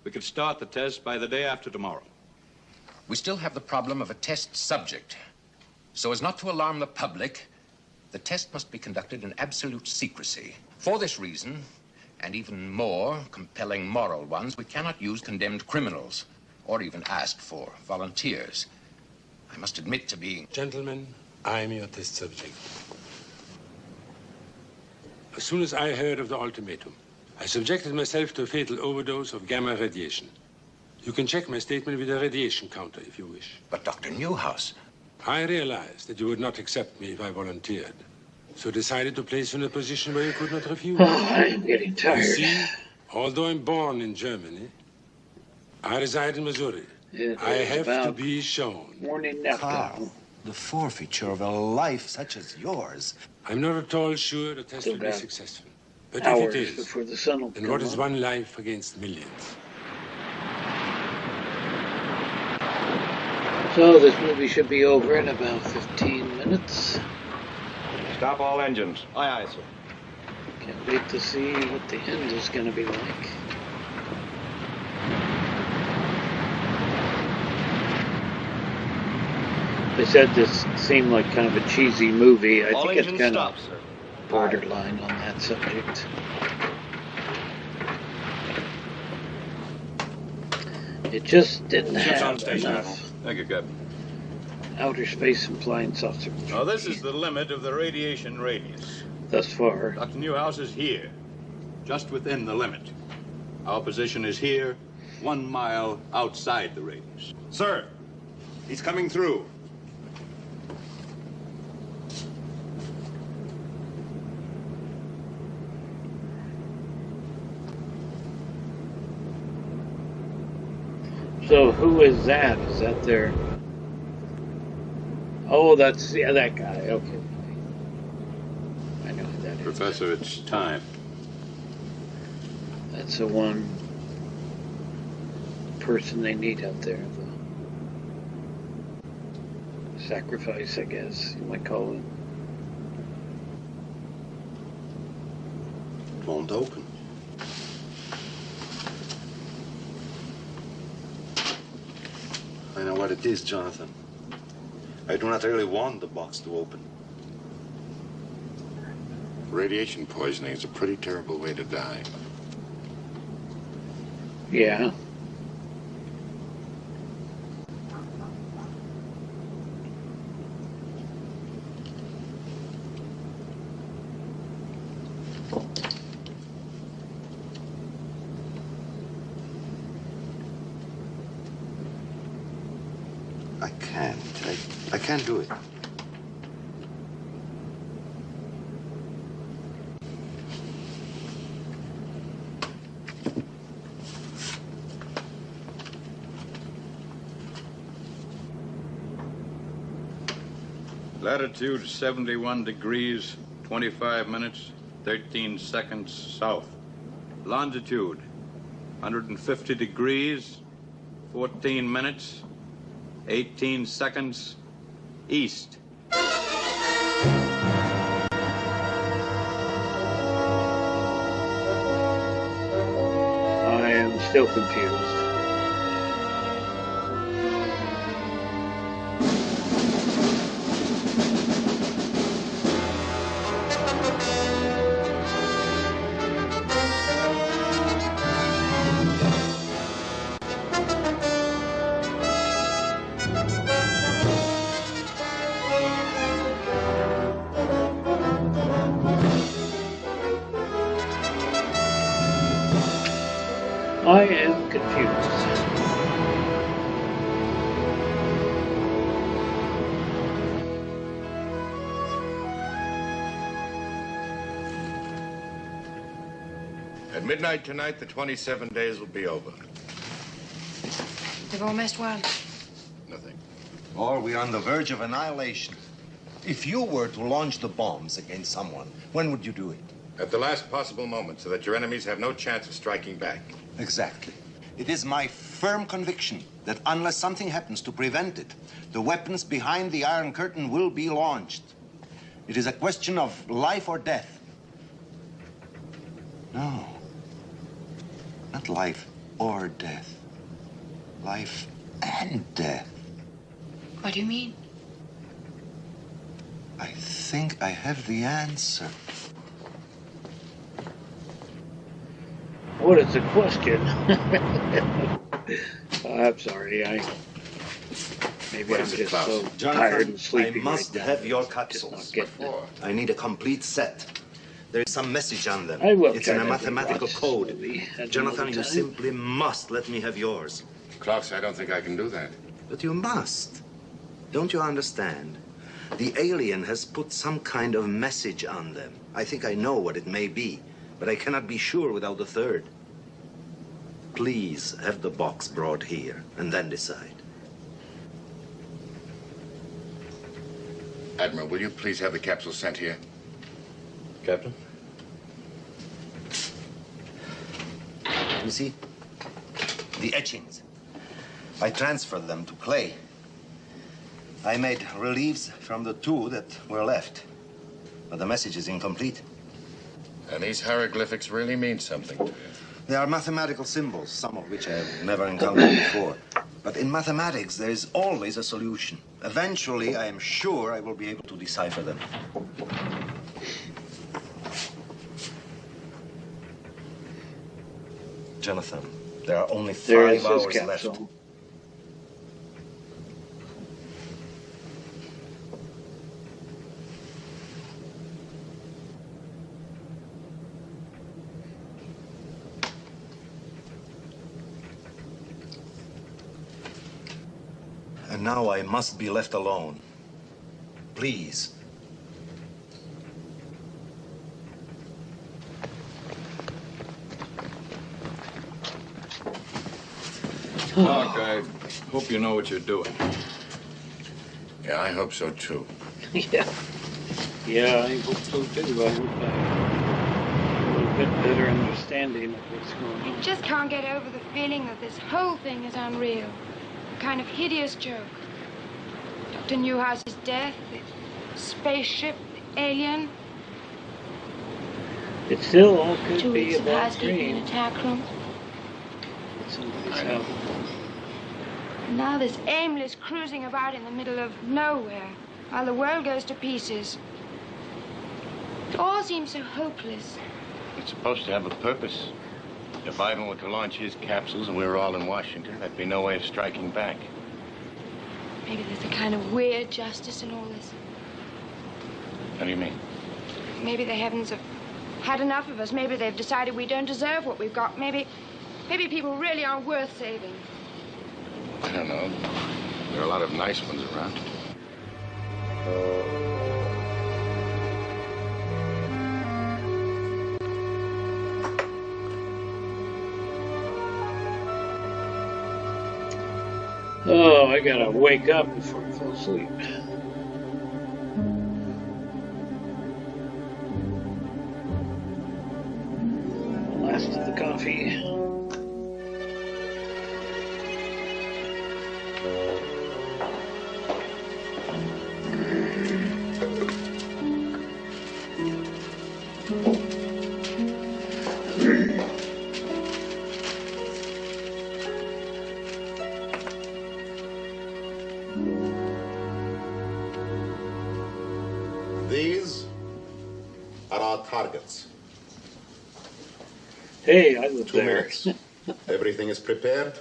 we could start the test by the day after tomorrow. We still have the problem of a test subject. So as not to alarm the public, the test must be conducted in absolute secrecy. For this reason, and even more compelling moral ones, we cannot use condemned criminals or even ask for volunteers. I must admit to being... Gentlemen, I'm your test subject. As soon as I heard of the ultimatum, I subjected myself to a fatal overdose of gamma radiation. You can check my statement with a radiation counter if you wish. But Dr. Newhouse... I realized that you would not accept me if I volunteered, so decided to place you in a position where you could not refuse. I'm getting tired. You see, although I'm born in Germany, I reside in Missouri. I have to be shown. Morning nap. Carl, the forfeiture of a life such as yours. I'm not at all sure the test will be successful. But if Hours it is, before the sun will then come what is up. one life against millions? So this movie should be over in about 15 minutes. Stop all engines. Aye, aye, sir. Can't wait to see what the end is going to be like. They said this seemed like kind of a cheesy movie. I think it's kind of borderline on that subject. It just didn't Ship's on have station, enough Admiral. Thank you, Captain. outer space and flying saucer. Now, this is the limit of the radiation radius. Thus far. Dr. Newhouse is here, just within the limit. Our position is here, 1 mile outside the radius. Sir, he's coming through. So who is that? Is that their... Oh, that's, yeah, that guy. Okay. I know who that is. Professor, it's time. That's the one person they need out there. The sacrifice, I guess you might call it. Won't open. I know what it is, Jonathan. I do not really want the box to open. Radiation poisoning is a pretty terrible way to die. Yeah. I can't. I can't do it. Latitude 71 degrees, 25 minutes, 13 seconds south. Longitude 150 degrees, 14 minutes, 18 seconds east. I am still confused. I am confused. At midnight tonight, the 27 days will be over. They've almost won. Nothing. Or we're on the verge of annihilation. If you were to launch the bombs against someone, when would you do it? At the last possible moment, so that your enemies have no chance of striking back. Exactly. It is my firm conviction that unless something happens to prevent it, the weapons behind the Iron Curtain will be launched. It is a question of life or death. No. Not life or death. Life and death. What do you mean? I think I have the answer. What is the question? I'm sorry, maybe I'm just so tired and sleepy. I must have your capsules. I need a complete set. There is some message on them. I will It's try in a to mathematical rewatch code. this movie at Jonathan, another you time. simply must let me have yours. Klaus, I don't think I can do that. But you must. Don't you understand? The alien has put some kind of message on them. I think I know what it may be, but I cannot be sure without the third. Please have the box brought here, and then decide. Admiral, will you please have the capsule sent here? Captain? You see, the etchings. I transferred them to clay. I made reliefs from the two that were left, but the message is incomplete. And these hieroglyphics really mean something to you. They are mathematical symbols, some of which I have never encountered before. But in mathematics, there is always a solution. Eventually, I am sure I will be able to decipher them. Jonathan, there are only 5 hours left. And now I must be left alone. Please. Clark, I hope you know what you're doing. Yeah, I hope so, too. Yeah, I hope so too. I hope I have a little bit better understanding of what's going on. I just can't get over the feeling that this whole thing is unreal. A kind of hideous joke. Dr. Newhouse's death, the spaceship, the alien. It still all could 2 be weeks a of bad housekeeping in dream. a tack room. Somebody's happened. And now this aimless cruising about in the middle of nowhere, while the world goes to pieces. It all seems so hopeless. It's supposed to have a purpose. If Ivan were to launch his capsules and we were all in Washington, there'd be no way of striking back. Maybe there's a kind of weird justice in all this. How do you mean? Maybe the heavens have had enough of us. Maybe they've decided we don't deserve what we've got. Maybe people really aren't worth saving. I don't know. There are a lot of nice ones around. Oh, I gotta wake up before I fall asleep. Last of the coffee. These are our targets. Hey, I live 2 there. minutes. Everything is prepared.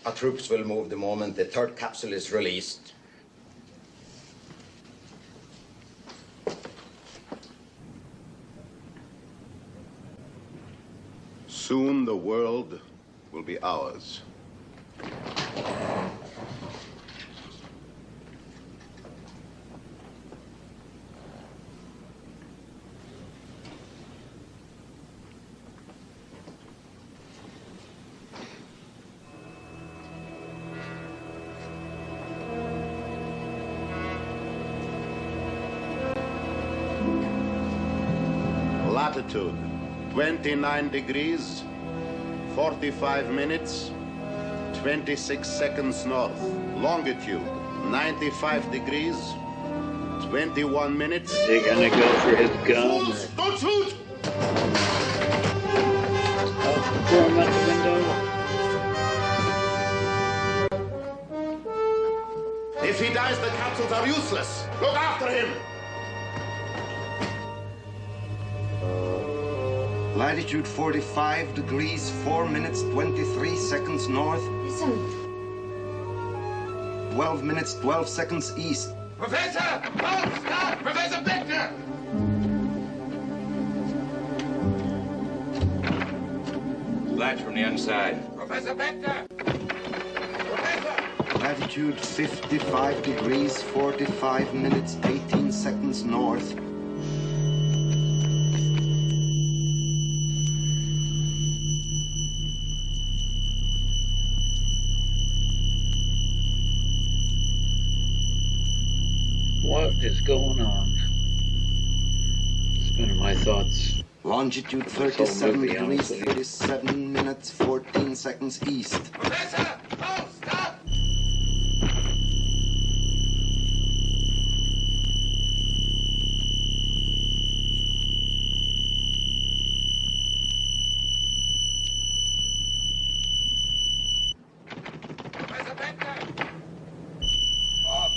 Our troops will move the moment the third capsule is released. Soon the world will be ours. Latitude, 29 degrees, 45 minutes, 26 seconds north. Longitude, 95 degrees, 21 minutes. Is he gonna go for his gun? Fools, don't shoot! Oh, throw him out the window. If he dies, the capsules are useless. Look after him! Latitude 45 degrees, 4 minutes, 23 seconds north. Listen. 12 minutes, 12 seconds east. Professor! Oh, stop! Professor Beckner! Latch from the inside. Professor Beckner! Professor! Latitude 55 degrees, 45 minutes, 18 seconds north. What is going on? Spinning my thoughts. Longitude This whole 37 movie, degrees, honestly. 37 minutes, 14 seconds east. Professor! Oh, stop! Professor Beckner! Oh.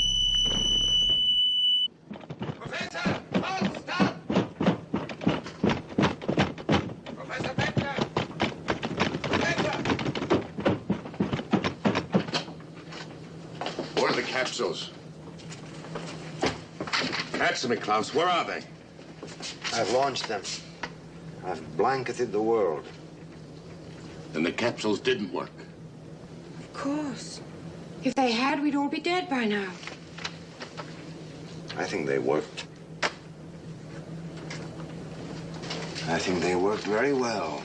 Professor! Oh, stop! Professor Beckner! Professor! Where are the capsules? Answer me, Klaus. Where are they? I've launched them. I've blanketed the world. Then the capsules didn't work. Of course. If they had, we'd all be dead by now. I think they worked. I think they worked very well.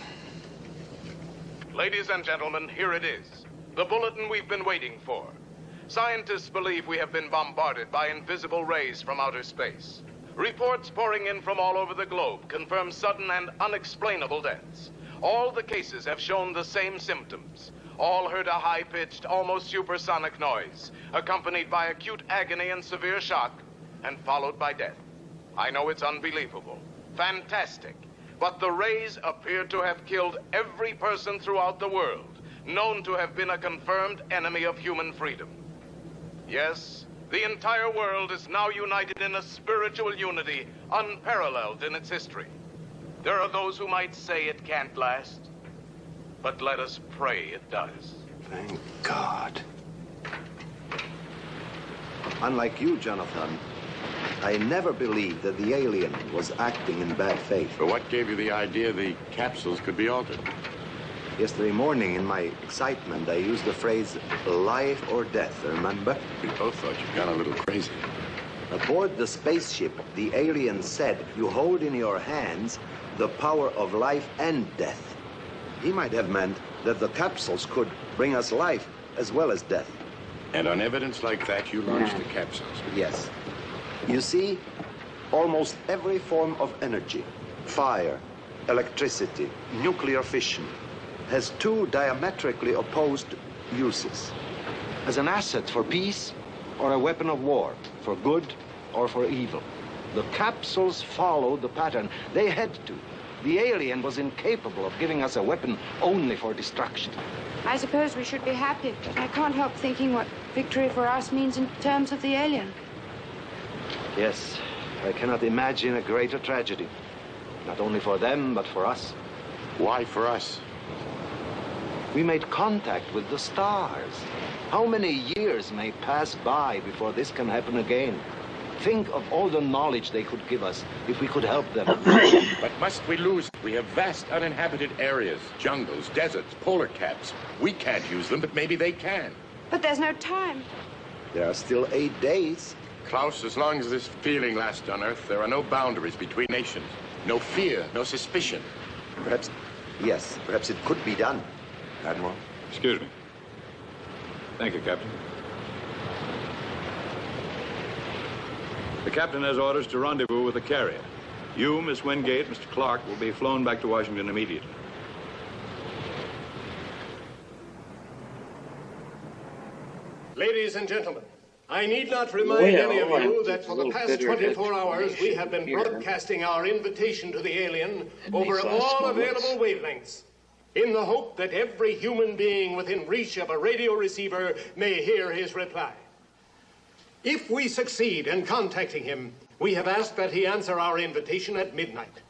Ladies and gentlemen, here it is. The bulletin we've been waiting for. Scientists believe we have been bombarded by invisible rays from outer space. Reports pouring in from all over the globe confirm sudden and unexplainable deaths. All the cases have shown the same symptoms. All heard a high-pitched, almost supersonic noise, accompanied by acute agony and severe shock, and followed by death. I know it's unbelievable, fantastic, but the rays appear to have killed every person throughout the world known to have been a confirmed enemy of human freedom. Yes, the entire world is now united in a spiritual unity unparalleled in its history. There are those who might say it can't last, but let us pray it does. Thank God. Unlike you, Jonathan, I never believed that the alien was acting in bad faith. But what gave you the idea the capsules could be altered? Yesterday morning, in my excitement, I used the phrase life or death, remember? We both thought you'd gone a little crazy. Aboard the spaceship, the alien said you hold in your hands the power of life and death. He might have meant that the capsules could bring us life as well as death. And on evidence like that, you launched the capsules. Yes. You see, almost every form of energy, fire, electricity, nuclear fission, has two diametrically opposed uses. As an asset for peace or a weapon of war, for good or for evil. The capsules followed the pattern. They had to. The alien was incapable of giving us a weapon only for destruction. I suppose we should be happy, but I can't help thinking what victory for us means in terms of the alien. Yes, I cannot imagine a greater tragedy. Not only for them, but for us. Why for us? We made contact with the stars. How many years may pass by before this can happen again? Think of all the knowledge they could give us if we could help them. But must we lose? We have vast uninhabited areas, jungles, deserts, polar caps. We can't use them, but maybe they can. But there's no time. There are still 8 days. Klaus, as long as this feeling lasts on Earth, there are no boundaries between nations. No fear, no suspicion. Perhaps, yes, perhaps it could be done. Admiral? Excuse me. Thank you, Captain. The captain has orders to rendezvous with the carrier. You, Miss Wingate, Mr. Clark, will be flown back to Washington immediately. Ladies and gentlemen, I need not remind any of you that for the past 24 hours we have been broadcasting our invitation to the alien over all available wavelengths in the hope that every human being within reach of a radio receiver may hear his reply. If we succeed in contacting him, we have asked that he answer our invitation at midnight.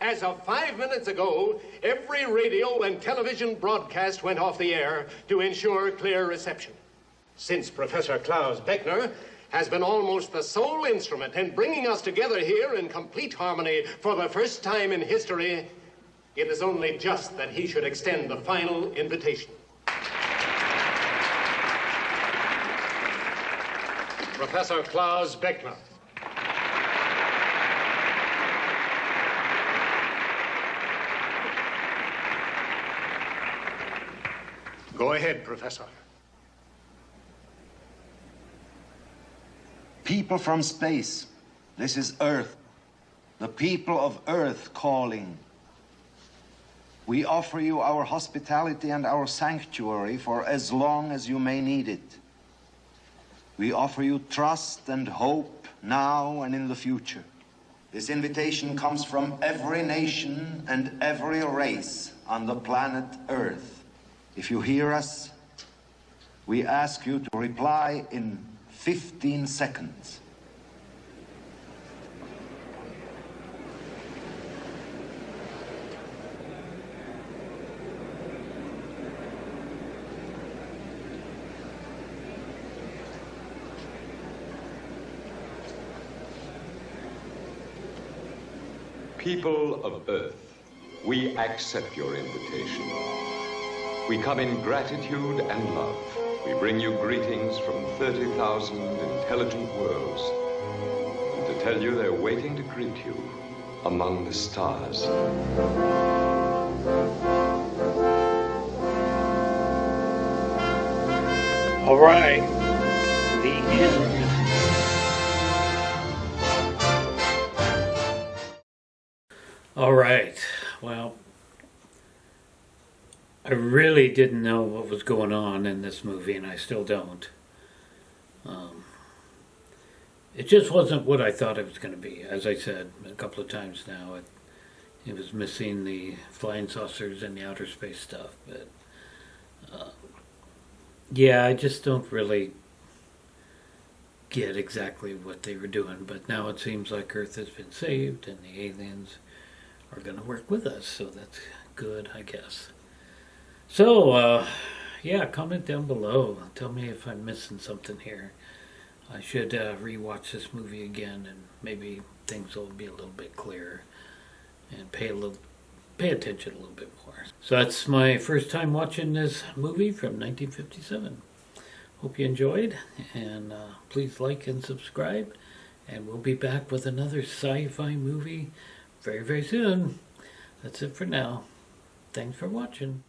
As of 5 minutes ago, every radio and television broadcast went off the air to ensure clear reception. Since Professor Klaus Beckner has been almost the sole instrument in bringing us together here in complete harmony for the first time in history, it is only just that he should extend the final invitation. Professor Klaus Beckner. Go ahead, Professor. People from space, this is Earth. The people of Earth calling. We offer you our hospitality and our sanctuary for as long as you may need it. We offer you trust and hope now and in the future. This invitation comes from every nation and every race on the planet Earth. If you hear us, we ask you to reply in 15 seconds. People of Earth, we accept your invitation. We come in gratitude and love. We bring you greetings from 30,000 intelligent worlds, and to tell you they're waiting to greet you among the stars. All right, the end. All right, well, I really didn't know what was going on in this movie, and I still don't. It just wasn't what I thought it was going to be. As I said a couple of times now, it was missing the flying saucers and the outer space stuff. But yeah, I just don't really get exactly what they were doing. But now it seems like Earth has been saved, and the aliens are going to work with us, so that's good, I guess. So, yeah, comment down below. Tell me if I'm missing something here. I should rewatch this movie again, and maybe things will be a little bit clearer, and pay a little pay attention a little bit more. So that's my first time watching this movie from 1957. Hope you enjoyed, and please like and subscribe, and we'll be back with another sci-fi movie very, very soon. That's it for now. Thanks for watching.